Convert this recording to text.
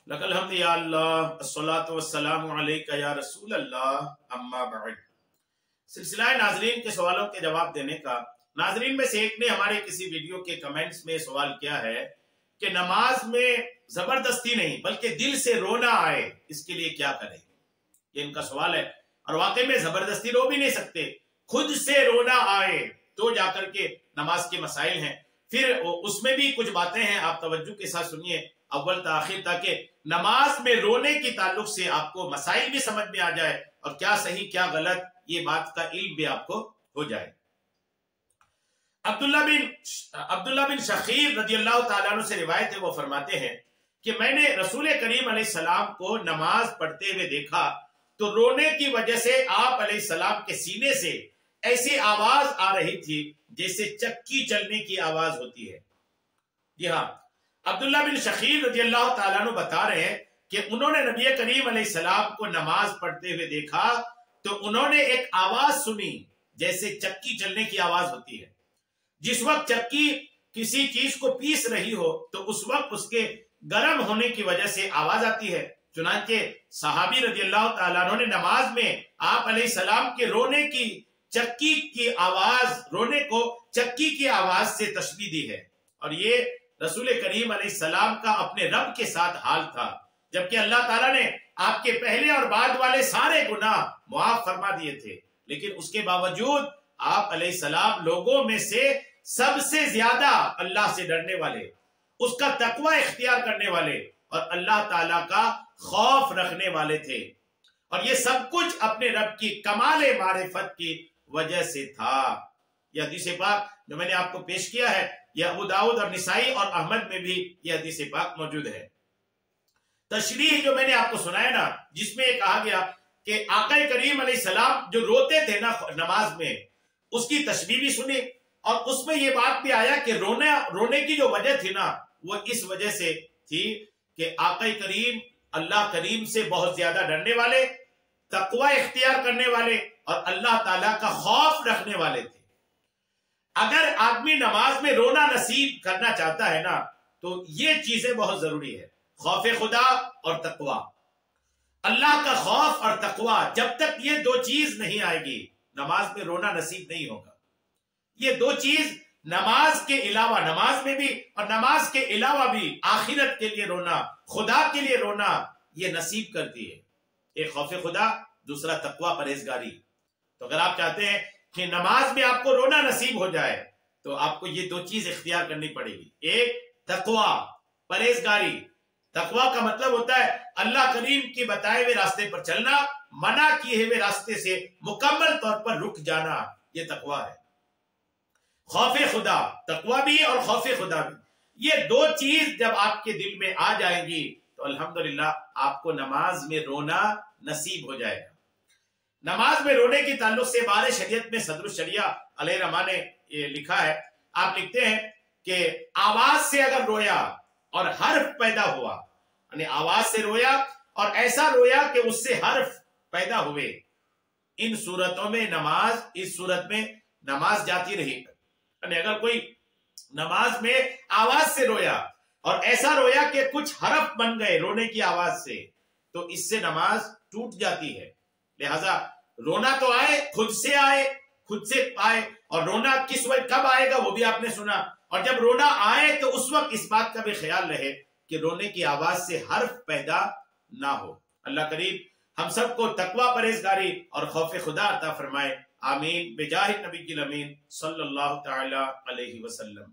لک الحمد یا اللہ الصلاۃ والسلام علیک یا رسول اللہ اما بعد۔ سلسلہ ناظرین کے سوالوں کے جواب دینے کا، ناظرین میں سے ایک نے ہمارے کسی ویڈیو کے کمنٹس میں سوال کیا ہے کہ نماز میں زبردستی نہیں بلکہ دل سے رونا آئے، اس کے لیے کیا کریں؟ یہ ان کا سوال ہے، اور واقعی میں زبردستی رو بھی نہیں سکتے، خود سے رونا آئے تو جا کر کے نماز کے مسائل ہیں۔ پھر اس میں بھی کچھ باتیں ہیں، آپ توجہ کے ساتھ سنیے اول تا آخر، تاکہ نماز میں رونے کی تعلق سے آپ کو مسائل بھی سمجھ میں آ جائے اور کیا صحیح کیا غلط یہ بات کا علم بھی آپ کو ہو جائے۔ عبداللہ بن شخیر رضی اللہ تعالیٰ عنہ سے روایت ہے، وہ فرماتے ہیں کہ میں نے رسول کریم علیہ السلام کو نماز پڑھتے ہوئے دیکھا تو رونے کی وجہ سے آپ علیہ السلام کے سینے سے ایسی آواز آ رہی تھی جیسے چکی چلنے کی آواز ہوتی ہے۔ جی ہاں، عبداللہ بن شخیر رضی اللہ تعالیٰ عنہ بتا رہے ہیں کہ انہوں نے نبی کریم علیہ السلام کو نماز پڑھتے ہوئے دیکھا تو انہوں نے ایک آواز سنی جیسے چکی چلنے کی آواز ہوتی ہے۔ جس وقت چکی کسی چیز کو پیس رہی ہو تو اس وقت اس کے گرم ہونے کی وجہ سے آواز آتی ہے۔ چنانچہ صحابی رضی اللہ تعالیٰ عنہ نے نماز میں آپ علیہ السلام کے رونے کی چکی کی آواز، رونے کو چکی کی آواز سے تشبیہ دی ہے، اور یہ رسول کریم علیہ السلام کا اپنے رب کے ساتھ حال تھا، جبکہ اللہ تعالیٰ نے آپ کے پہلے اور بعد والے سارے گناہ معاف فرما دیے تھے، لیکن اس کے باوجود آپ علیہ السلام لوگوں میں سے سب سے زیادہ اللہ سے ڈرنے والے، اس کا تقوی اختیار کرنے والے اور اللہ تعالیٰ کا خوف رکھنے والے تھے، اور یہ سب کچھ اپنے رب کی کمال معرفت کی وجہ سے تھا۔ یہ حدیث پاک جو میں نے آپ کو پیش کیا ہے، یہ ابو داؤد اور نسائی اور احمد میں بھی یہ حدیث پاک موجود ہے۔ تشریح جو میں نے آپ کو سنایا نا، جس میں یہ کہا گیا کہ آقا کریم علیہ السلام جو روتے تھے نا نماز میں، اس کی تشریح بھی سنی، اور اس میں یہ بات بھی آیا کہ رونے کی جو وجہ تھی نا، وہ اس وجہ سے تھی کہ آقا کریم اللہ کریم سے بہت زیادہ ڈرنے والے، تقوی اختیار کرنے والے اور اللہ تعالیٰ کا خوف رکھنے والے تھے۔ اگر آدمی نماز میں رونا نصیب کرنا چاہتا ہے نا تو یہ چیزیں بہت ضروری ہے، خوف خدا اور تقوی، اللہ کا خوف اور تقوی۔ جب تک یہ دو چیز نہیں آئے گی نماز میں رونا نصیب نہیں ہوگا۔ یہ دو چیز نماز کے علاوہ، نماز میں بھی اور نماز کے علاوہ بھی آخرت کے لیے رونا، خدا کے لیے رونا، یہ نصیب کرتی ہے۔ ایک خوف خدا، دوسرا تقوی پرہیزگاری۔ تو اگر آپ چاہتے ہیں کہ نماز میں آپ کو رونا نصیب ہو جائے تو آپ کو یہ دو چیز اختیار کرنی پڑے گی، ایک تقوی پرہیزگاری۔ تقوی کا مطلب ہوتا ہے اللہ کریم کی بتائے ہوئے راستے پر چلنا، منع کیے ہوئے راستے سے مکمل طور پر رک جانا، یہ تقوی ہے۔ خوف خدا، تقوی بھی اور خوف خدا بھی، یہ دو چیز جب آپ کے دل میں آ جائیں گی تو الحمدللہ آپ کو نماز میں رونا نصیب ہو جائے گا۔ نماز میں رونے کی تعلق سے بار شریعت میں صدر الشریعہ علیہ رحمہ نے یہ لکھا ہے، آپ لکھتے ہیں کہ آواز سے اگر رویا اور حرف پیدا ہوا، یعنی آواز سے رویا اور ایسا رویا کہ اس سے حرف پیدا ہوئے، ان صورتوں میں نماز، اس صورت میں نماز جاتی رہی۔ یعنی اگر کوئی نماز میں آواز سے رویا اور ایسا رویا کہ کچھ حرف بن گئے رونے کی آواز سے، تو اس سے نماز ٹوٹ جاتی ہے۔ لہذا رونا تو آئے، خود سے آئے، اور رونا کس وقت کب آئے گا وہ بھی آپ نے سنا، اور جب رونا آئے تو اس وقت اس بات کا بھی خیال رہے کہ رونے کی آواز سے حرف پیدا نہ ہو۔ اللہ کریم ہم سب کو تقوی پرہیزگاری اور خوف خدا عطا فرمائے، آمین، بجاہ نبی الامین صلی اللہ تعالی علیہ وسلم۔